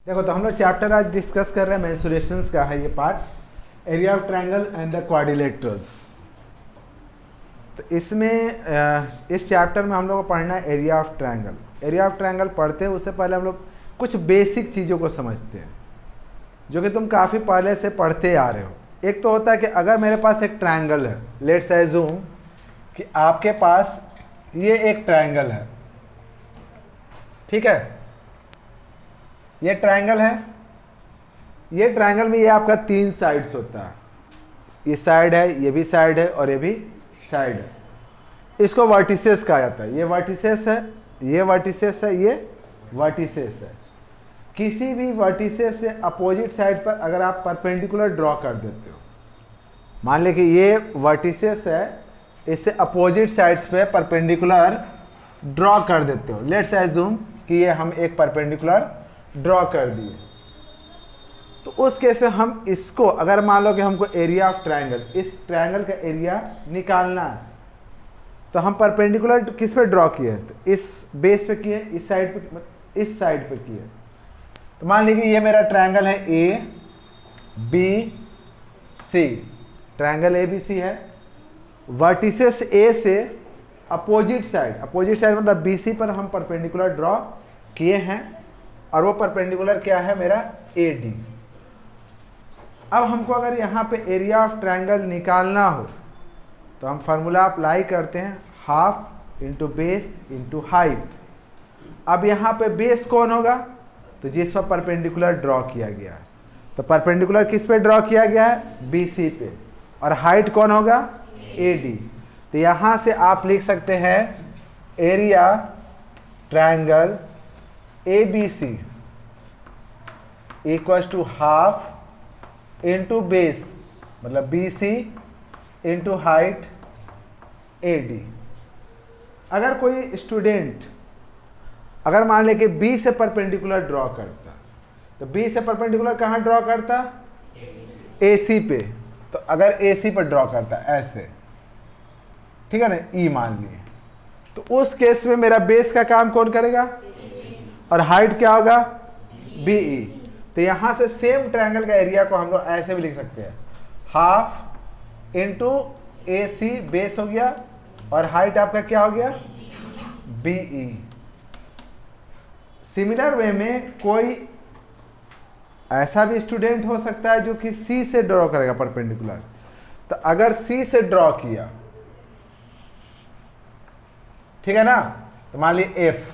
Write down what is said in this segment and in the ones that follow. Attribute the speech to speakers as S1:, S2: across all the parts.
S1: देखो, तो हम लोग चैप्टर आज डिस्कस कर रहे हैं मेंसुरेशंस का है ये part, area of triangle and the quadrilaterals. तो इसमें इस चैप्टर में हम लोग को पढ़ना है area of triangle. Area of triangle पढ़ते हैं उससे पहले हम लोग कुछ बेसिक चीज़ों को समझते हैं जो कि तुम काफ़ी पहले से पढ़ते आ रहे हो। एक तो होता है कि अगर मेरे पास एक ट्रायंगल है, लेट्स एज्यूम कि आपके पास ये एक ट्रायंगल है, ठीक है, ये ट्रायंगल है। ये ट्रायंगल में ये आपका 3 साइड्स होता है, ये साइड है, ये भी साइड है और ये भी साइड है। इसको वर्टिसेस कहा जाता है। ये वर्टिसेस है, ये वर्टिसेस है, ये वर्टिसेस है। किसी भी वर्टिसेस से अपोजिट साइड पर अगर आप परपेंडिकुलर ड्रॉ कर देते हो, मान लें कि ये वर्टिसेस है, इससे अपोजिट साइड्स पे परपेंडिकुलर ड्रॉ कर देते हो। लेट्स एज्यूम कि ये हम एक परपेंडिकुलर ड्रॉ कर दिए, तो उस केस में हम इसको, अगर मान लो कि हमको एरिया ऑफ ट्रायंगल, इस ट्रायंगल का एरिया निकालना है, तो हम परपेंडिकुलर किस पे ड्रॉ किए, तो इस बेस पे किए, इस साइड पे, इस साइड पे किए। तो मान लीजिए ये मेरा ट्रायंगल है A B C, triangle A B C है। वर्टिसेस ए से अपोजिट साइड मतलब बी सी पर हम परपेंडिकुलर ड्रॉ किए हैं, और वो परपेंडिकुलर क्या है मेरा ए डी। अब हमको अगर यहाँ पे एरिया ऑफ ट्रायंगल निकालना हो तो हम फार्मूला अप्लाई करते हैं, half into base into height. अब यहाँ पे बेस कौन होगा, तो जिस पर परपेंडिकुलर ड्रॉ किया गया है। तो परपेंडिकुलर किस पे ड्रॉ किया गया है, बी सी पे, और हाइट कौन होगा, ए डी। तो यहाँ से आप लिख सकते हैं area triangle A B C equals to half into base मतलब B C into height A D. अगर कोई स्टूडेंट अगर मान ले कि बी से परपेंडिकुलर ड्रॉ करता, तो बी से परपेंडिकुलर कहाँ ड्रॉ करता, ए सी पे। तो अगर ए सी पर ड्रॉ करता ऐसे, ठीक है ना, ई मान लिए, तो उस केस में मेरा बेस का काम कौन करेगा, और हाइट क्या होगा, बी ई। तो यहां से सेम ट्रायंगल का एरिया को हम लोग ऐसे भी लिख सकते हैं, हाफ इंटू ए सी बेस हो गया, और हाइट आपका क्या हो गया, बी ई। सिमिलर वे में कोई ऐसा भी स्टूडेंट हो सकता है जो कि सी से ड्रॉ करेगा परपेंडिकुलर। तो अगर सी से ड्रॉ किया, ठीक है ना, तो मान लीजिए एफ,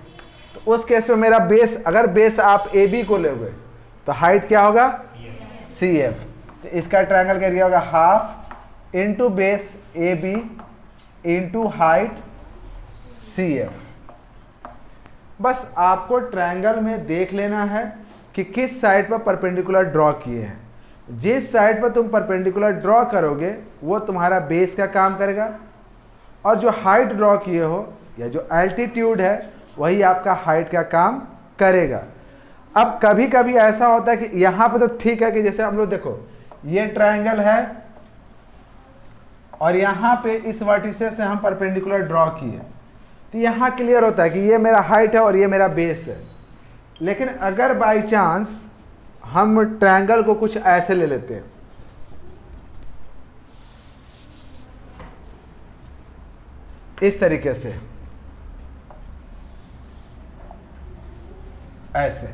S1: तो उस केस में मेरा बेस, अगर बेस आप ए बी को लोगे तो हाइट क्या होगा, सी एफ। तो इसका ट्रायंगल का एरिया होगा half into base A B into height C F. बस आपको ट्रायंगल में देख लेना है कि किस साइड पर परपेंडिकुलर ड्रॉ किए हैं। जिस साइड पर तुम परपेंडिकुलर ड्रॉ करोगे वो तुम्हारा बेस का काम करेगा, और जो हाइट ड्रॉ किए हो या जो एल्टीट्यूड है वही आपका हाइट का काम करेगा। अब कभी कभी ऐसा होता है कि यहाँ पे तो ठीक है कि जैसे हम लोग देखो, ये ट्रायंगल है और यहाँ पे इस वर्टिसेस से हम परपेंडिकुलर ड्रॉ किए, तो यहाँ क्लियर होता है कि ये मेरा हाइट है और ये मेरा बेस है। लेकिन अगर बाय चांस हम ट्रायंगल को कुछ ऐसे ले लेते हैं, इस तरीके से, ऐसे,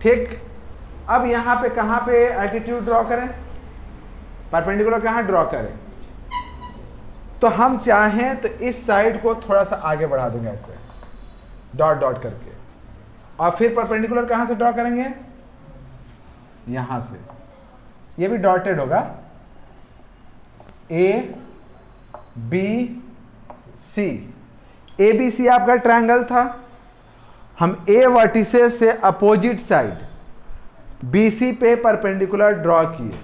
S1: ठीक। अब यहां पे कहां पे एल्टीट्यूड ड्रॉ करें, परपेंडिकुलर कहां ड्रॉ करें, तो हम चाहें तो इस साइड को थोड़ा सा आगे बढ़ा देंगे ऐसे डॉट डॉट करके, और फिर परपेंडिकुलर कहां से ड्रॉ करेंगे, यहां से। ये भी डॉटेड होगा, ए बी सी। ए बी सी आपका ट्रायंगल था, हम ए वर्टिसेस से अपोजिट साइड बी सी पे परपेंडिकुलर ड्रॉ किए,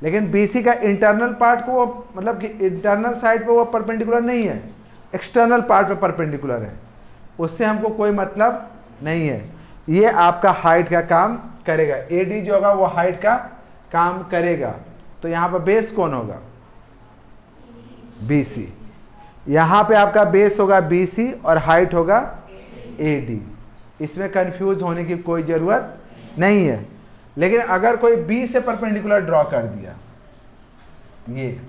S1: लेकिन बी सी का इंटरनल पार्ट को वो, मतलब कि इंटरनल साइड पे वो परपेंडिकुलर नहीं है, एक्सटर्नल पार्ट पे परपेंडिकुलर है, उससे हमको कोई मतलब नहीं है। ये आपका हाइट का काम करेगा, ए डी जो होगा वो हाइट का काम करेगा। तो यहाँ पर बेस कौन होगा, बी सी। यहाँ पे आपका बेस होगा बी सी और हाइट होगा ए डी। इसमें कंफ्यूज होने की कोई ज़रूरत नहीं है। लेकिन अगर कोई बी से परपेंडिकुलर ड्रॉ कर दिया ये,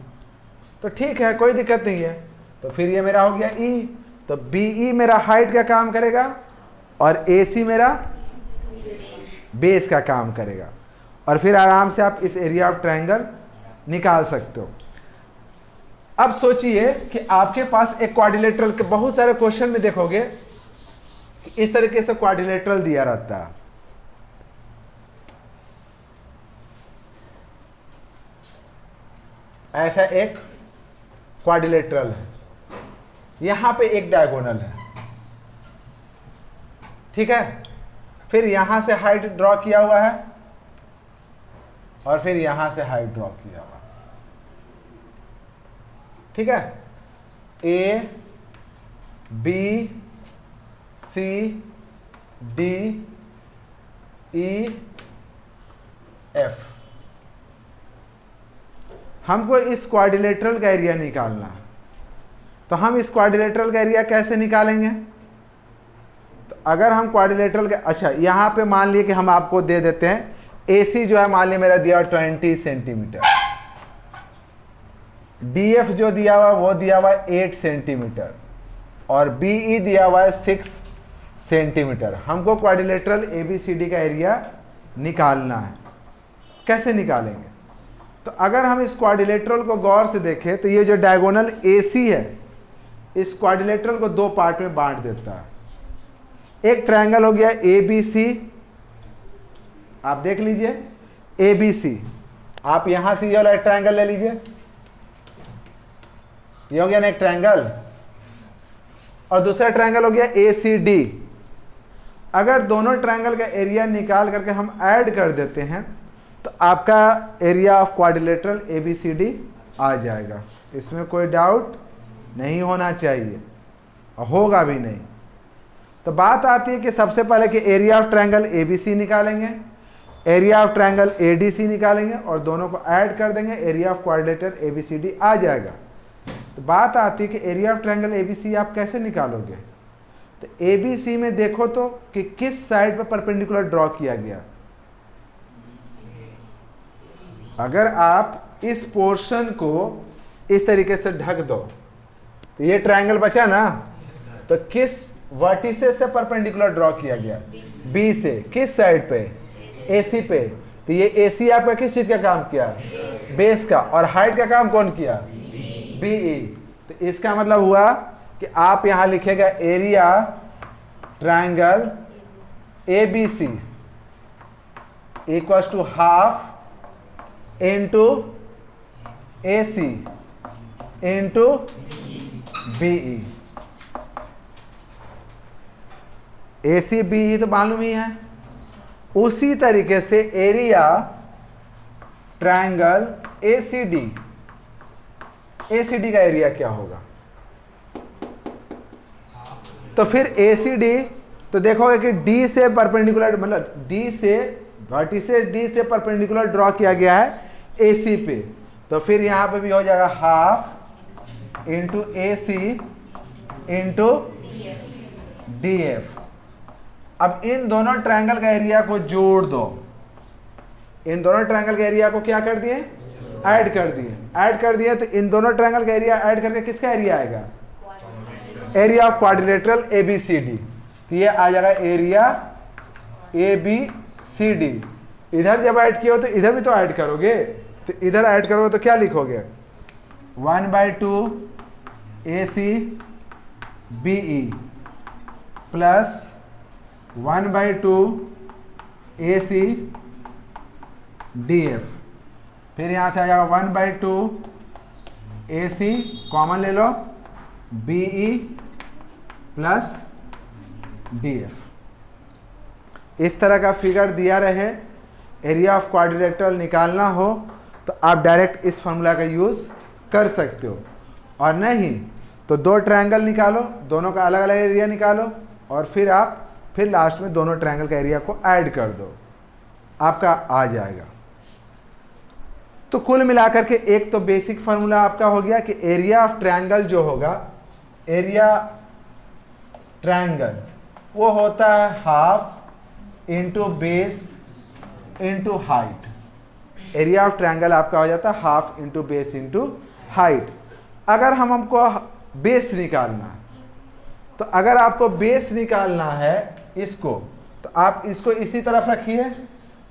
S1: तो ठीक है, कोई दिक्कत नहीं है। तो फिर ये मेरा हो गया ई, तो बी ई मेरा हाइट का काम करेगा और ए सी मेरा बेस का काम करेगा, और फिर आराम से आप इस एरिया ऑफ ट्रायंगल निकाल सकते हो। अब सोचिए कि आपके पास एक क्वाड्रिलेटरल के बहुत सारे क्वेश्चन में देखोगे इस तरीके से क्वाड्रिलेटरल दिया रहता है। ऐसा एक क्वाड्रिलेटरल है, यहां पे एक डायगोनल है, ठीक है। फिर यहां से हाइट ड्रॉ किया हुआ है और फिर यहां से हाइट ड्रॉ किया हुआ है, ठीक है। A B C D E F. हमको इस क्वाड्रिलेटरल का एरिया निकालना है, तो हम इस क्वाड्रिलेटरल का एरिया कैसे निकालेंगे? तो अगर हम क्वाड्रिलेटरल का, अच्छा यहां पे मान लिए कि हम आपको दे देते हैं AC जो है मान लिया मेरा दिया 20 सेंटीमीटर, DF जो दिया हुआ वो दिया हुआ 8 सेंटीमीटर और BE दिया हुआ है 6 सेंटीमीटर। हमको क्वाड्रिलेटरल ABCD का एरिया निकालना है। कैसे निकालेंगे? तो अगर हम इस क्वाड्रिलेटरल को गौर से देखें तो ये जो डायगोनल AC है इस क्वाड्रिलेटरल को दो पार्ट में बांट देता है। एक ट्रायंगल हो गया ABC, आप देख लीजिए ABC। आप यहां से ये वाला ट्रायंगल ले लीजिए, ये हो गया ना एक ट्रायंगल, और दूसरा ट्रायंगल हो गया ACD। अगर दोनों ट्रायंगल का एरिया निकाल करके हम ऐड कर देते हैं तो आपका एरिया ऑफ क्वाड्रिलेटरल ABCD आ जाएगा। इसमें कोई डाउट नहीं होना चाहिए और होगा भी नहीं। तो बात आती है कि सबसे पहले कि एरिया ऑफ ट्रायंगल ABC निकालेंगे, एरिया ऑफ ट्रायंगल ADC निकालेंगे और दोनों को ऐड कर देंगे, एरिया ऑफ क्वाड्रिलेटरल ABCD आ जाएगा। तो बात आती है कि एरिया ऑफ ट्रायंगल ABC आप कैसे निकालोगे? तो ABC में देखो तो कि किस साइड पर परपेंडिकुलर ड्रॉ किया गया। अगर आप इस पोर्शन को इस तरीके से ढक दो तो ये ट्रायंगल बचा ना, तो किस वर्टिसेस से परपेंडिकुलर ड्रॉ किया गया? B से। किस साइड पे? AC पे। तो ये AC आपका किस चीज का काम किया? बेस का। और हाइट का काम कौन किया? BE। तो इसका मतलब हुआ कि आप यहां लिखेगा area triangle ABC equals to half into AC into BE। AC BE तो मालूम ही है। उसी तरीके से एरिया ट्रायंगल ACD का एरिया क्या होगा? तो फिर ACD, तो देखोगे कि D से परपेंडिकुलर, मतलब D से वर्टिसेस D से परपेंडिकुलर ड्रॉ किया गया है AC पे, तो फिर यहां पे भी हो जाएगा half into AC into DF। अब इन दोनों ट्रायंगल का एरिया को जोड़ दो। इन दोनों ट्रायंगल के एरिया को क्या कर दिए? ऐड कर दिए। ऐड कर दिए तो इन दोनों ट्रायंगल का एरिया ऐड करके किसका एरिया आएगा? Area of quadrilateral ABCD। तो ये आ जाएगा एरिया ABCD। इधर जब ऐड किया हो तो इधर भी तो ऐड करोगे, तो इधर ऐड करोगे तो क्या लिखोगे? 1/2 AC BE plus 1/2 AC DF। फिर यहां से आ जाएगा 1/2 AC, कॉमन ले लो, BE प्लस DF। इस तरह का फिगर दिया रहे, एरिया ऑफ क्वाड्रिलेटरल निकालना हो तो आप डायरेक्ट इस फॉर्मूला का यूज कर सकते हो, और नहीं तो दो ट्रायंगल निकालो, दोनों का अलग अलग एरिया निकालो और फिर लास्ट में दोनों ट्रायंगल का एरिया को ऐड कर दो, आपका आ जाएगा। तो कुल मिलाकर के एक तो बेसिक फार्मूला आपका हो गया कि एरिया ऑफ ट्रायंगल जो होगा, एरिया ट्रायंगल वो होता है half into base into height. Area of triangle आपका हो जाता है half into base into height. अगर हमको बेस निकालना है, तो अगर आपको बेस निकालना है इसको, तो आप इसको इसी तरफ रखिए,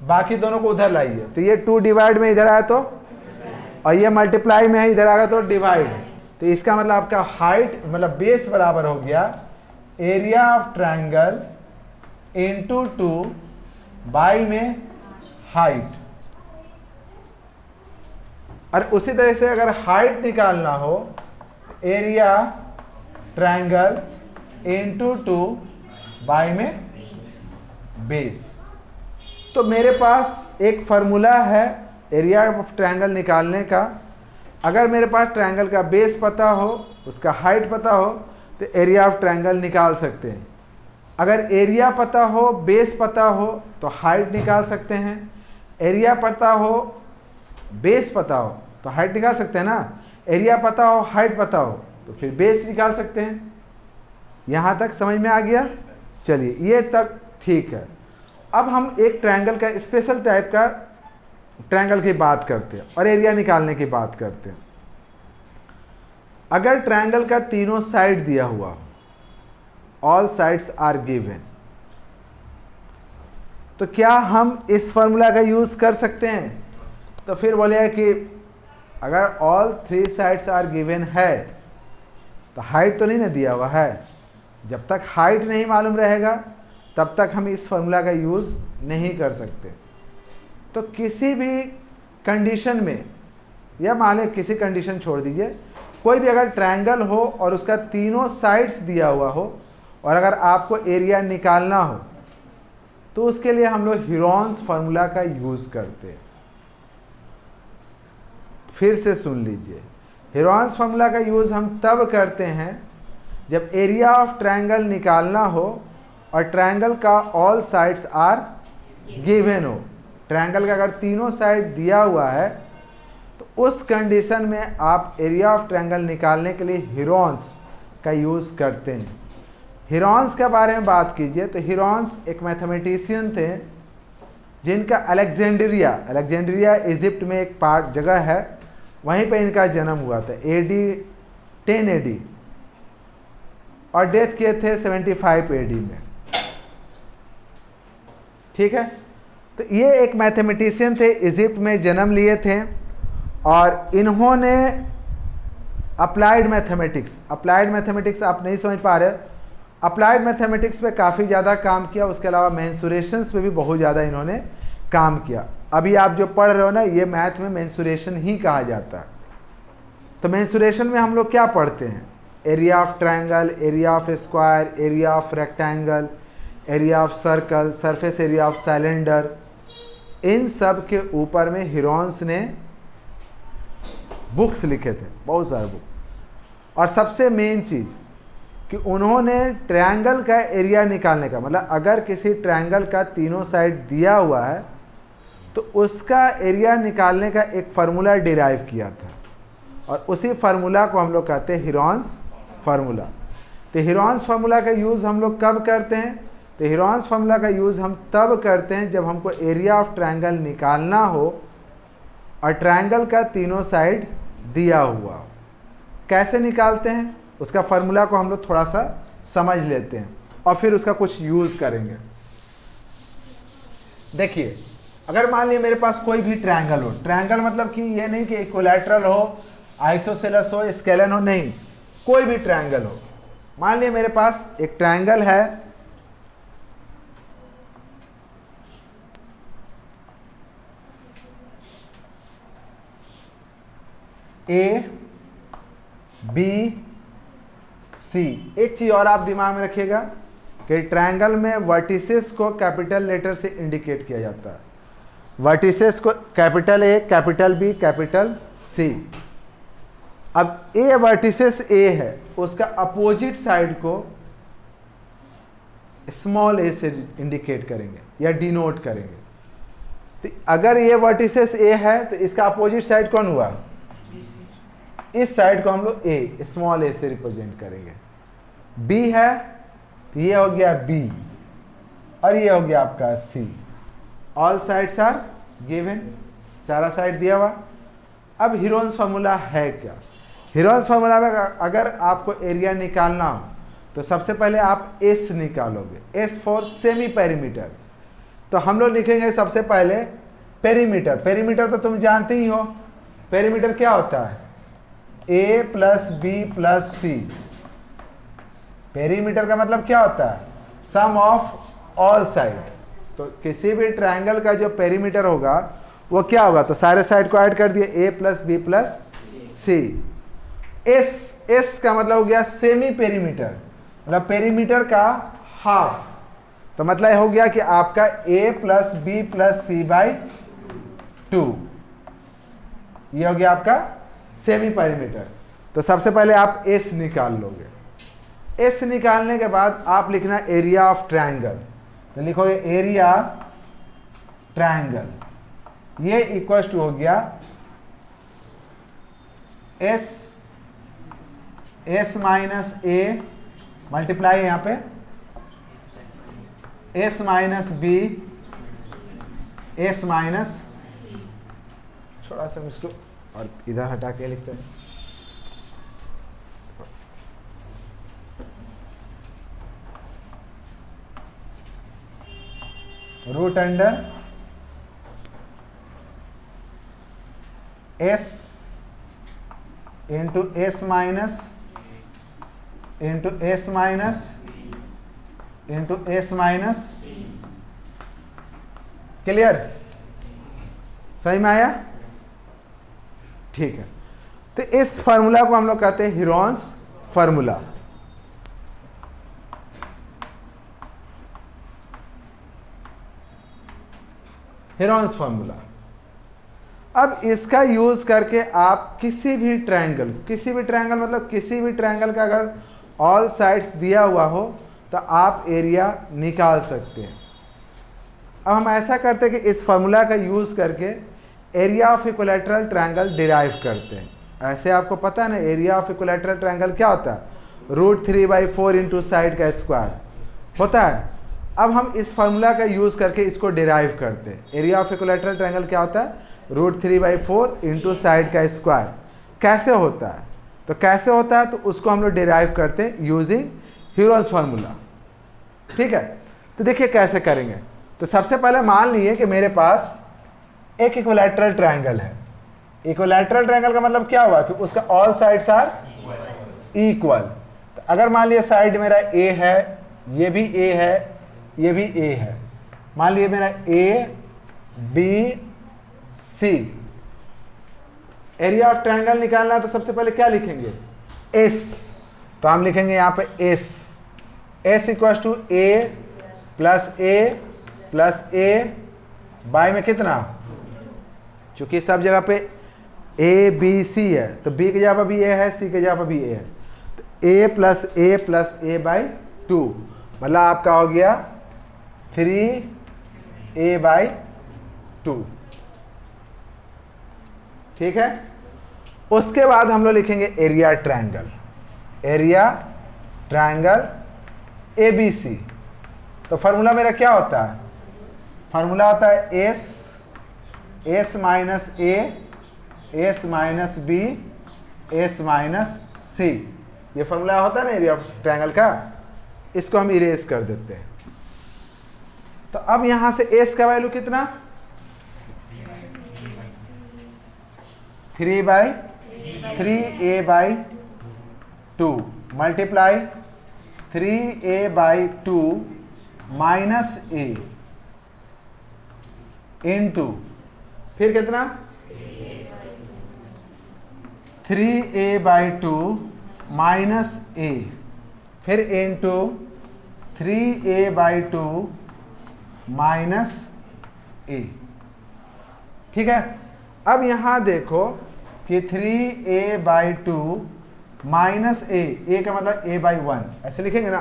S1: बाकी दोनों को उधर लाइए। तो ये 2 डिवाइड में इधर आया तो, और ये मल्टीप्लाई में है इधर आएगा तो डिवाइड। तो इसका मतलब आपका हाइट मतलब बेस बराबर हो गया area of triangle into 2 by में हाइट। और उसी तरह से अगर हाइट निकालना हो, एरिया ट्रायंगल इंटू 2 बाई में बेस। तो मेरे पास एक फार्मूला है एरिया ऑफ ट्रायंगल निकालने का। अगर मेरे पास ट्रायंगल का बेस पता हो, उसका हाइट पता हो, तो एरिया ऑफ ट्रायंगल निकाल सकते हैं। अगर एरिया पता हो, बेस पता हो, तो हाइट निकाल सकते हैं। एरिया पता हो, बेस पता हो, तो हाइट निकाल सकते हैं ना। एरिया पता हो, हाइट पता हो, तो फिर बेस निकाल सकते हैं। यहाँ तक समझ में आ गया? चलिए, ये तक ठीक है। अब हम एक ट्रायंगल का स्पेशल टाइप का ट्रायंगल की बात करते हैं और एरिया निकालने की बात करते हैं। अगर ट्रायंगल का तीनों साइड दिया हुआ, ऑल साइड्स आर गिवन, तो क्या हम इस फॉर्मूला का यूज कर सकते हैं? तो फिर बोलिए कि अगर ऑल 3 साइड्स आर गिवन है, तो हाइट तो नहीं ना दिया हुआ है। जब तक हाइट नहीं मालूम रहेगा, तब तक हम इस फॉर्मूला का यूज नहीं कर सकते। तो किसी भी कंडीशन में, या मान लें किसी कंडीशन छोड़ दीजिए, कोई भी अगर ट्रायंगल हो और उसका तीनों साइड्स दिया हुआ हो, और अगर आपको एरिया निकालना हो, तो उसके लिए हम लोग हीरोन्स फार्मूला का यूज करते हैं। फिर से सुन लीजिए, हीरोन्स फार्मूला का यूज हम तब करते हैं जब एरिया ऑफ ट्रायंगल निकालना हो और ट्रायंगल का ऑल साइड्स आर गिवन हो। ट्रायंगल का अगर तीनों साइड दिया हुआ है, तो उस कंडीशन में आप एरिया ऑफ ट्रायंगल निकालने के लिए हीरोन्स का यूज करते हैं। हीरोन्स के बारे में बात कीजिए तो हीरोन्स एक मैथमेटिशियन थे जिनका अलेक्जेंड्रिया इजिप्ट में एक पार्ट जगह है, वहीं पे इनका जन्म हुआ था AD 10 AD, और डेथ किए थे 75 AD में। ठीक है, तो ये एक मैथमेटिशियन थे, इजिप्ट में जन्म लिए थे, और इन्होंने अप्लाइड मैथमेटिक्स आप नहीं समझ पा रहे, अप्लाइड मैथमेटिक्स पे काफ़ी ज़्यादा काम किया। उसके अलावा मेंसुरेशंस पे भी बहुत ज़्यादा इन्होंने काम किया। अभी आप जो पढ़ रहे हो ना, ये मैथ में मेंसुरेशन ही कहा जाता है। तो मेंसुरेशन में हम लोग क्या पढ़ते हैं? Area of triangle, area of square, area of rectangle, area of circle, surface area of cylinder. इन सब के ऊपर में हीरोन्स ने बुक्स लिखे थे, बहुत सारे बुक। और सबसे मेन चीज़ कि उन्होंने ट्रायंगल का एरिया निकालने का मतलब, अगर किसी ट्रायंगल का तीनों साइड दिया हुआ है, तो उसका एरिया निकालने का एक फार्मूला डिराइव किया था, और उसी फार्मूला को हम लोग कहते हैं हीरोन्स फार्मूला। तो हीरोन्स फार्मूला का यूज़ हम लोग कब करते हैं? तो हीरोन्स फार्मूला का यूज़ हम तब करते हैं जब हमको एरिया ऑफ ट्रायंगल निकालना हो और ट्रायंगल का तीनों साइड दिया हुआ हो। कैसे निकालते हैं, उसका फार्मूला को हम लोग थोड़ा सा समझ लेते हैं और फिर उसका कुछ यूज़ करेंगे। देखिए, अगर मान लीजिए मेरे पास कोई भी ट्रायंगल हो, ट्रायंगल मतलब कि ये नहीं कि इक्विलैटरल हो, आइसोसेलेस हो, स्केलन हो, नहीं, कोई भी ट्रायंगल हो। मान लीजिए मेरे पास एक ट्रायंगल है, ABC। एक चीज और आप दिमाग में रखिएगा कि ट्रायंगल में वर्टिसेस को कैपिटल लेटर से इंडिकेट किया जाता है। वर्टिसेस को capital A, capital B, capital C। अब A वर्टिसेस A है, उसका अपोजिट साइड को स्मॉल a से इंडिकेट करेंगे या डिनोट करेंगे। तो अगर ये वर्टिसेस A है, तो इसका अपोजिट साइड कौन हुआ? इस साइड को हम लोग A, स्मॉल a से रिप्रेजेंट करेंगे। B है, तो ये हो गया B और ये हो गया आपका C। All sides are given, सारा साइड दिया हुआ। अब हीरोन्स फार्मूला है क्या? हीरोन्स फार्मूला में अगर आपको एरिया निकालना हो तो सबसे पहले आप S निकालोगे, S फॉर सेमी पेरीमीटर। तो हम लोग लिखेंगे सबसे पहले पेरीमीटर। पेरीमीटर तो तुम जानते ही हो, पेरीमीटर क्या होता है? A प्लस बी प्लस सी। पेरीमीटर का मतलब क्या होता है? Sum of all side. तो किसी भी ट्रायंगल का जो पेरीमीटर होगा वो क्या होगा? तो सारे साइड को ऐड कर दिए, A प्लस बी प्लस सी। एस का मतलब हो गया सेमी पेरीमीटर, मतलब पेरीमीटर का हाफ। तो मतलब हो गया कि आपका A प्लस बी प्लस सी बाई 2, ये हो गया आपका सेमी पेरीमीटर। तो सबसे पहले आप S निकाल लोगे। S निकालने के बाद आप लिखना एरिया ऑफ ट्रायंगल। तो लिखोगे एरिया ट्रायंगल, ये इक्वल टू हो गया S माइनस A मल्टीप्लाई यहां पे S minus B S minus, थोड़ा सा इसको और इधर हटा के लिखते हैं, root under S into S minus into S minus into S minus. Clear? सही में आया? ठीक है। तो इस फार्मूला को हम लोग कहते हैं हीरोन्स फार्मूला। Heron's formula. अब इसका यूज करके आप किसी भी ट्रायंगल मतलब किसी भी ट्रायंगल का अगर ऑल साइड्स दिया हुआ हो तो आप एरिया निकाल सकते हैं। अब हम ऐसा करते हैं कि इस फार्मूला का यूज करके area of equilateral triangle derive करते हैं। ऐसे आपको पता है ना, एरिया ऑफ इक्विलैटरल ट्रायंगल क्या होता है? √3/4 इंटू साइड का स्क्वायर होता है। अब हम इस फार्मूला का यूज करके इसको डिराइव करते हैं। एरिया ऑफ इक्विलैटरल ट्रायंगल क्या होता है? √3/4 इंटू साइड का स्क्वायर। कैसे होता है? तो कैसे होता है तो उसको हम लोग डिराइव करते हैं यूजिंग हीरोन्स फार्मूला। ठीक है, तो देखिए कैसे करेंगे। तो सबसे पहले मान लीजिए कि मेरे पास एक इक्विलैटरल ट्रायंगल है। इक्विलैटरल ट्रायंगल का मतलब क्या हुआ कि उसका ऑल साइड्स आर इक्वल। तो अगर मान लिया साइड मेरा A है, ये भी A है, ये भी A है, मान लिया मेरा A B C। Area of triangle निकालना है तो सबसे पहले क्या लिखेंगे? S। तो हम लिखेंगे यहाँ पे S equal to A plus A by में कितना? चूंकि सब जगह पे A B C है तो B की जगह पर भी A है, C की जगह पर भी A है, तो A प्लस A बाई 2, मतलब आपका हो गया 3A बाई 2। ठीक है, उसके बाद हम लोग लिखेंगे एरिया ट्रायंगल ABC। तो फार्मूला मेरा क्या होता है? फार्मूला होता है S minus A S minus B S minus C। ये फार्मूला होता है ना एरिया ऑफ ट्रायंगल का, इसको हम इरेज कर देते हैं। तो अब यहां से S का वैल्यू कितना? 3/3A/2 multiply 3A/2 minus A into फिर कितना? 3A/2 माइनस A फिर इंटू 3A/2 माइनस A। ठीक है, अब यहां देखो कि 3A/2 माइनस A का मतलब A/1 ऐसे लिखेंगे ना।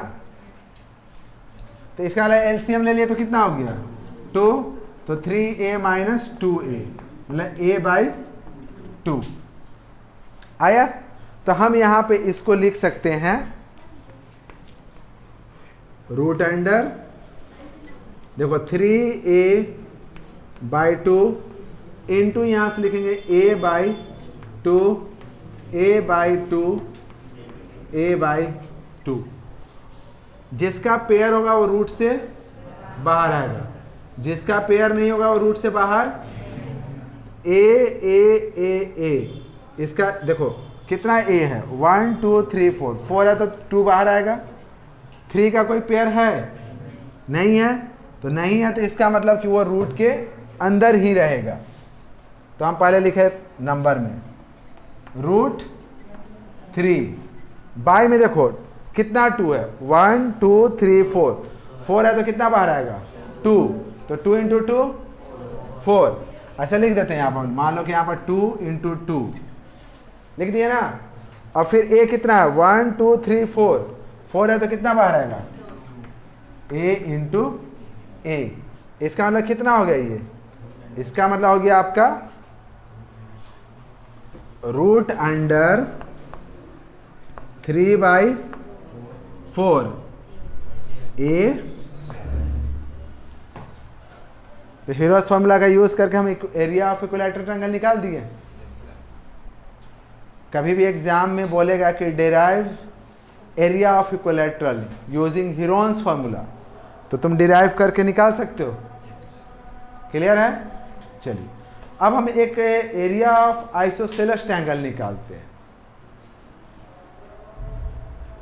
S1: तो इसका एलसीएम ले लिए तो कितना हो गया? 2। तो 3A माइनस 2A मतलब A/2 आया। तो हम यहां पे इसको लिख सकते हैं रूट अंडर, देखो 3a/2 इंटू यहां से लिखेंगे a/2 a/2 जिसका पेयर होगा वो रूट से बाहर आएगा, जिसका पेयर नहीं होगा वो रूट से बाहर a। इसका देखो कितना a है, 1 2 3 4, 4 है तो 2 बाहर आएगा। 3 का कोई पेयर है नहीं है, तो नहीं है तो इसका मतलब कि वो रूट के अंदर ही रहेगा। तो हम पहले लिखे नंबर में रूट 3 बाई में देखो कितना 2 है, 1 2 3 4, 4 है तो कितना बाहर आएगा 2, तो 2 इंटू 2 4। अच्छा लिख देते हैं यहाँ पर, मान लो कि यहाँ पर 2 इंटू 2 लिख दिए ना। और फिर a कितना है, 1 2 3 4, 4 है तो कितना बाहर आएगा a इंटू a। इसका मतलब कितना हो गया ये, इसका मतलब हो गया आपका रूट अंडर 3/4 a। तो हीरोस फॉर्मूला का यूज करके हम एरिया ऑफ इक्विलैटरल ट्रायंगल निकाल दिए। कभी भी एग्जाम में बोलेगा कि derive area of equilateral using Heron's formula, तो तुम डिराइव करके निकाल सकते हो। क्लियर है? चलिए अब हम एक एरिया ऑफ आइसोसेलेस ट्रायंगल निकालते हैं।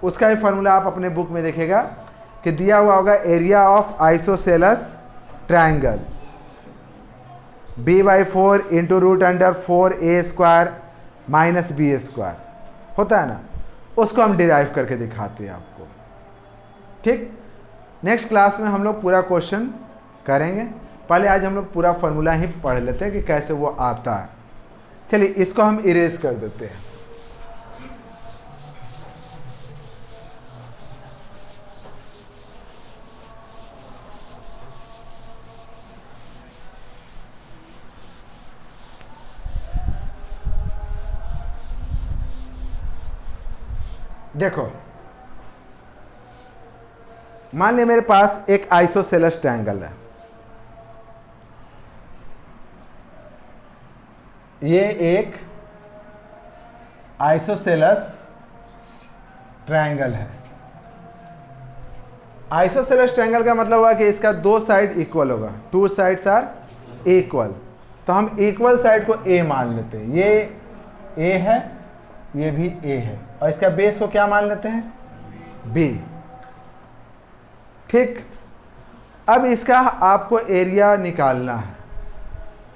S1: उसका भी फॉर्मूला आप अपने बुक में देखेगा कि दिया हुआ होगा area of isosceles triangle b/4 into root under 4a² minus b² होता है ना, उसको हम डिराइव करके दिखाते हैं आपको। ठीक, नेक्स्ट क्लास में हम लोग पूरा क्वेश्चन करेंगे। पहले आज हम लोग पूरा फॉर्मूला ही पढ़ लेते हैं कि कैसे वो आता है। चलिए इसको हम इरेज कर देते हैं। देखो मान लिया मेरे पास एक आइसोसेलेस ट्रायंगल है, ये एक आइसोसेलेस ट्रायंगल है। आइसोसेलेस ट्रायंगल का मतलब हुआ कि इसका दो साइड इक्वल होगा, टू साइड्स आर इक्वल। तो हम इक्वल साइड को ए मान लेते हैं, ये ए है ये भी ए है, और इसका बेस को क्या मान लेते हैं बी। ठीक, अब इसका आपको एरिया निकालना है।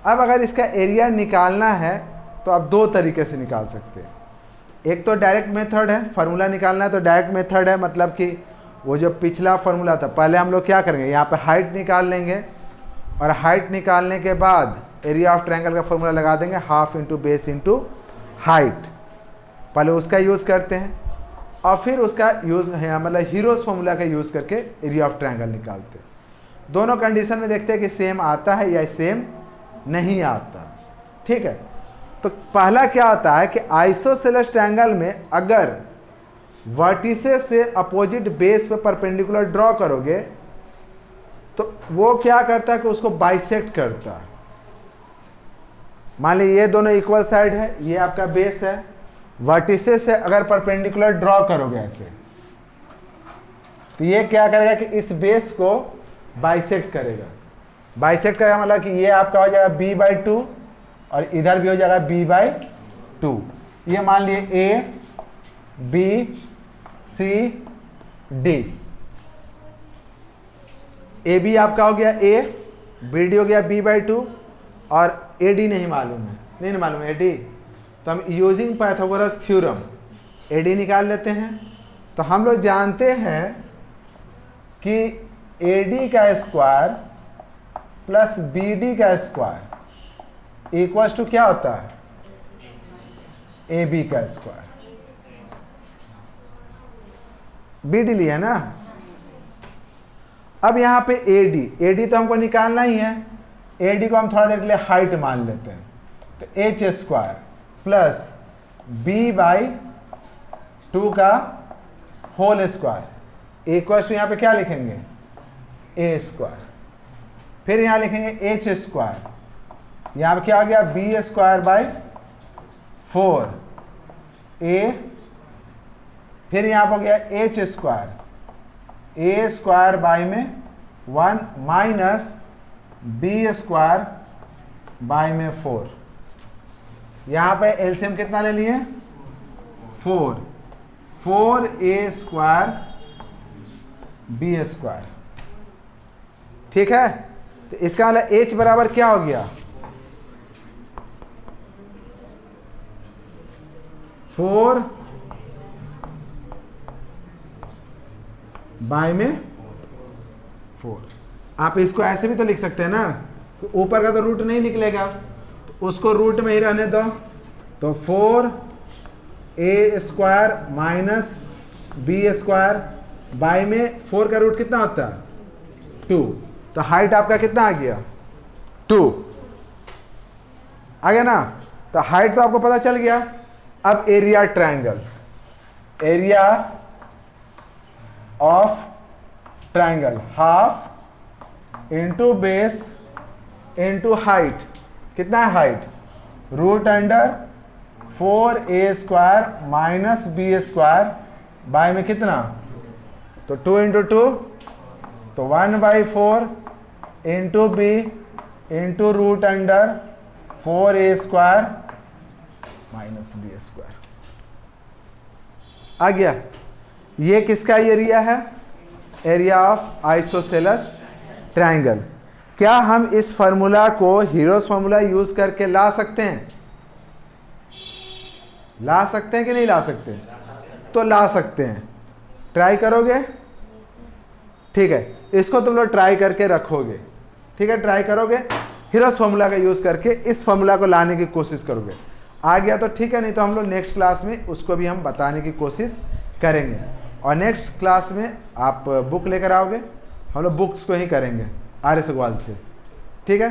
S1: अब अगर इसका एरिया निकालना है तो आप दो तरीके से निकाल सकते हैं। एक तो डायरेक्ट मेथड है, फार्मूला निकालना है तो डायरेक्ट मेथड है, मतलब कि वो जो पिछला फार्मूला था, पहले हम लोग क्या करेंगे यहाँ पे हाइट निकाल लेंगे, और हाइट निकालने के बाद एरिया ऑफ ट्रायंगल का फार्मूला लगा देंगे, half into base into height. पहले उसका यूज़ करते हैं और फिर उसका यूज़ है मतलब हीरोस फार्मूला का यूज़ करके एरिया ऑफ ट्रायंगल निकालते हैं। दोनों कंडीशन में देखते हैं कि सेम आता है या सेम नहीं आता। ठीक है, तो पहला क्या होता है कि आइसोसेलेस ट्रायंगल में अगर वर्टिसेस से अपोजिट बेस पे परपेंडिकुलर ड्रॉ करोगे तो वो क्या करता है कि उसको बाइसेक्ट करता है। मान लीजिए ये दोनों इक्वल साइड है, ये आपका बेस है, वर्टिसेस से अगर परपेंडिकुलर ड्रॉ करोगे ऐसे तो ये क्या करेगा कि इस बेस को बाइसेक्ट करेगा। बाइसेक्ट करेगा मतलब कि ये आपका हो जाएगा b/2 और इधर भी हो जाएगा b/2। ये मान लिए a b c d, A B आपका हो गया a, बी डी हो गया b/2 और ए डी नहीं मालूम है, नहीं मालूम है ए डी, तो हम using Pythagoras theorem A D निकाल लेते हैं। तो हम लोग जानते हैं कि ए डी का स्क्वायर प्लस बी डी का स्क्वायर इक्वल्स टू क्या होता है ए बी का स्क्वायर। बी डी लिया ना, अब यहाँ पे ए डी तो हमको निकालना ही है, ए डी को हम थोड़ा देर के लिए हाइट मान लेते हैं, तो एच स्क्वायर प्लस b/2 का होल स्क्वायर इक्वल टू यहाँ पे क्या लिखेंगे, ए स्क्वायर, फिर यहाँ लिखेंगे एच स्क्वायर, यहाँ पे क्या आ गया बी स्क्वायर बाई 4 ए, फिर यहाँ पे हो गया H square, A square by में 1 माइनस बी स्क्वायर बाई में 4। यहाँ पे एलसीएम कितना ले लिए 4, 4a स्क्वायर बी स्क्वायर, ठीक है। तो इसका मतलब h बराबर क्या हो गया 4 बाय में 4। आप इसको ऐसे भी तो लिख सकते हैं ना, तो ऊपर का तो रूट नहीं निकलेगा, तो उसको रूट में ही रहने दो। तो 4a square minus B square by में 4 का रूट कितना होता है 2, तो हाइट आपका कितना आ गया 2 आ गया ना। तो हाइट तो आपको पता चल गया। अब area triangle, area of triangle half into base into height, कितना है height root under 4a square minus B square by में कितना, तो 2 इंटू 2, तो 1/4 into B into root under 4a square minus B square आ गया। ये किसका एरिया है, एरिया ऑफ आइसोसेलेस ट्रायंगल। क्या हम इस फार्मूला को हीरोस फार्मूला यूज करके ला सकते हैं, ला सकते हैं कि नहीं ला सकते, तो ला सकते हैं। ट्राई करोगे, ठीक है, इसको तुम लोग ट्राई करके रखोगे, ठीक है, ट्राई करोगे हीरोस फार्मूला का यूज करके इस फार्मूला को लाने की कोशिश करोगे। आ गया तो ठीक है, नहीं तो हम लोग नेक्स्ट क्लास में उसको भी हम बताने की कोशिश करेंगे। और नेक्स्ट क्लास में आप बुक लेकर आओगे, हम लोग बुक्स को ही करेंगे आर्य सगवाल से, ठीक है।